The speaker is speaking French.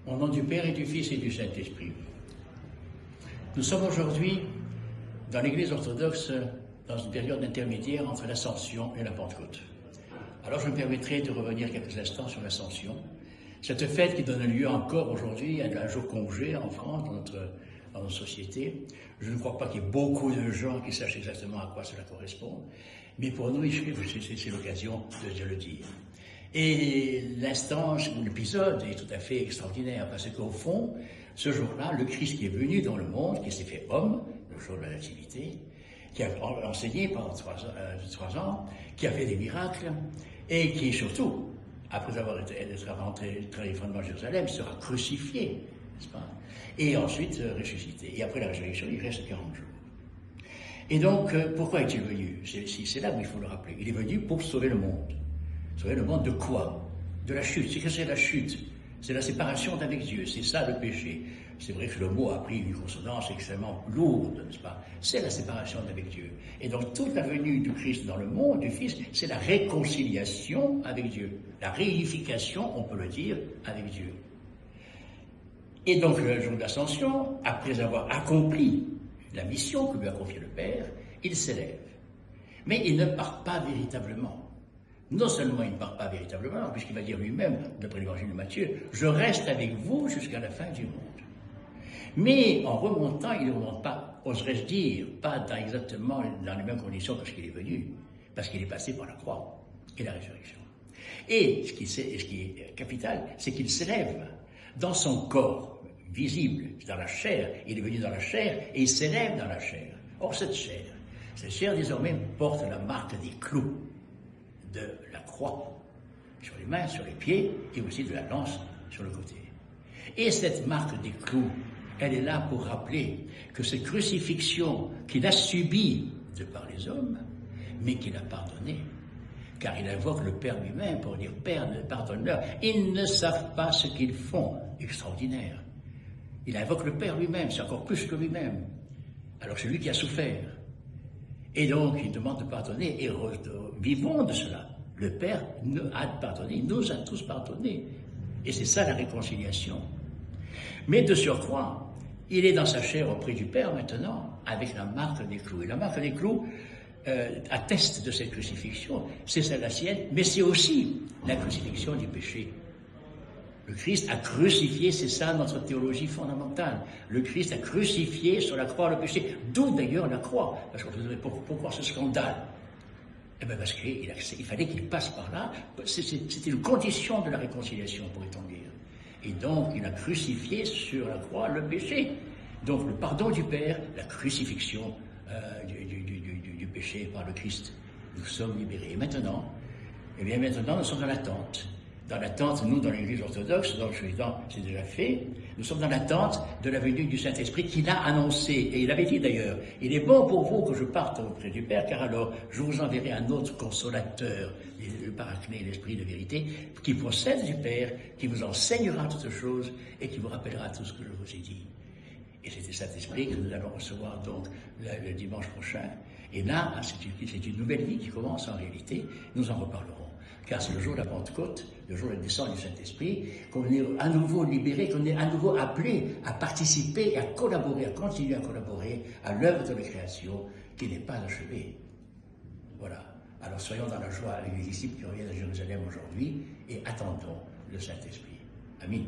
Au nom du Père et du Fils et du Saint-Esprit. Nous sommes aujourd'hui, dans l'Église orthodoxe, dans une période intermédiaire entre l'Ascension et la Pentecôte. Alors je me permettrai de revenir quelques instants sur l'Ascension, cette fête qui donne lieu encore aujourd'hui à un jour congé en France, dans notre société. Je ne crois pas qu'il y ait beaucoup de gens qui sachent exactement à quoi cela correspond, mais pour nous, c'est l'occasion de le dire. Et l'instant, l'épisode est tout à fait extraordinaire, parce qu'au fond, ce jour-là, le Christ qui est venu dans le monde, qui s'est fait homme, le jour de la Nativité, qui a enseigné pendant 3 ans, qui a fait des miracles, et qui surtout, après avoir été rentré dans les fondements de Jérusalem, sera crucifié, n'est-ce pas? Et ensuite ressuscité. Et après la résurrection, il reste 40 jours. Et donc, pourquoi est-il venu? C'est là où il faut le rappeler. Il est venu pour sauver le monde. Sauver le monde de quoi? De la chute. C'est que c'est la chute. C'est la séparation d'avec Dieu. C'est ça le péché. C'est vrai que le mot a pris une consonance extrêmement lourde, n'est-ce pas? C'est la séparation d'avec Dieu. Et donc toute la venue du Christ dans le monde, du Fils, c'est la réconciliation avec Dieu. La réunification, on peut le dire, avec Dieu. Et donc le jour de l'Ascension, après avoir accompli la mission que lui a confiée le Père, il s'élève. Mais il ne part pas véritablement. Non seulement il ne part pas véritablement, puisqu'il va dire lui-même, d'après l'évangile de Matthieu, « Je reste avec vous jusqu'à la fin du monde ». Mais en remontant, il ne remonte pas, oserais-je dire, pas exactement dans les mêmes conditions que ce qu'il est venu, parce qu'il est passé par la croix et la résurrection. Et ce qui est capital, c'est qu'il s'élève dans son corps visible, dans la chair. Il est venu dans la chair et il s'élève dans la chair. Or, cette chair désormais porte la marque des clous de la croix sur les mains, sur les pieds et aussi de la lance sur le côté. Et cette marque des clous, elle est là pour rappeler que cette crucifixion qu'il a subie de par les hommes, mais qu'il a pardonnée, car il invoque le Père lui-même pour dire « Père, pardonne-leur, ils ne savent pas ce qu'ils font ». Extraordinaire. Il invoque le Père lui-même, c'est encore plus que lui-même. Alors c'est lui qui a souffert. Et donc il demande de pardonner, et vivons de cela. Le Père a pardonné, il nous a tous pardonné. Et c'est ça la réconciliation. Mais de surcroît, il est dans sa chair auprès du Père maintenant, avec la marque des clous. Et la marque des clous atteste de cette crucifixion, c'est celle la sienne, mais c'est aussi la crucifixion du péché. Le Christ a crucifié, c'est ça notre théologie fondamentale. Le Christ a crucifié sur la croix le péché, d'où d'ailleurs la croix. Parce qu'on se dirait, pourquoi ce scandale? Eh bien parce qu'il fallait qu'il passe par là, c'était une condition de la réconciliation, pourrait-on dire. Et donc il a crucifié sur la croix le péché. Donc le pardon du Père, la crucifixion du péché par le Christ. Nous sommes libérés. Et maintenant, nous sommes dans l'attente. Dans l'attente, nous, dans l'Église orthodoxe, donc c'est déjà fait, nous sommes dans l'attente de la venue du Saint-Esprit qu'il a annoncé. Et il avait dit d'ailleurs, il est bon pour vous que je parte auprès du Père, car alors je vous enverrai un autre consolateur, le Paraclet, l'Esprit de vérité, qui procède du Père, qui vous enseignera toutes choses et qui vous rappellera tout ce que je vous ai dit. Et c'est cet esprit que nous allons recevoir donc le dimanche prochain. Et là, c'est une nouvelle vie qui commence en réalité, nous en reparlerons. Car c'est le jour de la Pentecôte, le jour de la descente du Saint-Esprit, qu'on est à nouveau libéré, qu'on est à nouveau appelé à participer, à collaborer, à continuer à collaborer à l'œuvre de la création qui n'est pas achevée. Voilà. Alors soyons dans la joie avec les disciples qui reviennent à Jérusalem aujourd'hui et attendons le Saint-Esprit. Amen.